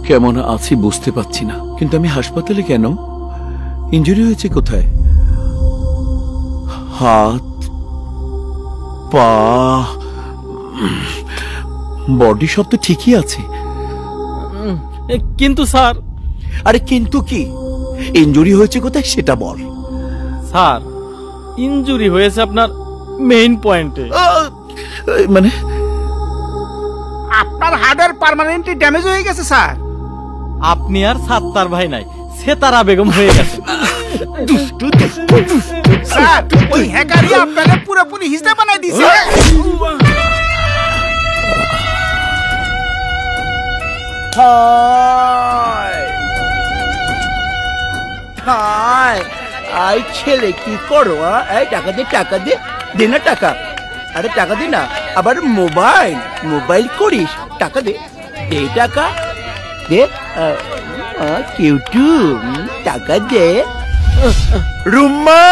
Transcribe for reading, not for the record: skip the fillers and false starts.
কেমন আছি বুঝতে পারছি না, কিন্তু আমি হাসপাতালে কেন? ইনজুরি হয়েছে কোথায়? হাত, পা, বডি সব তো ঠিকই আছে। কিন্তু স্যার। আরে কিন্তু কি? ইনজুরি হয়েছে কোথায় সেটা বল। স্যার, ইনজুরি হয়েছে আপনার মেইন পয়েন্টে। মানে আপনার হার্টের পার্মানেন্টলি ড্যামেজ হয়ে গেছে স্যার। আপনি আর সাত্তার ভাই নাই, সেতারা বেগম হয়ে গেছে। স্যার, ওই হ্যাকারই আপনাকে পুরোপুরি হিজড়া বানাই দিয়েছে। আই ছেলে কি করো? এই টাকা দে, টাকা দে, দে না টাকা। আরে টাকা দে না, আবার মোবাইল করিস, টাকা দে, দে টাকা দে। কিউটু টাকা দে। রুম্মা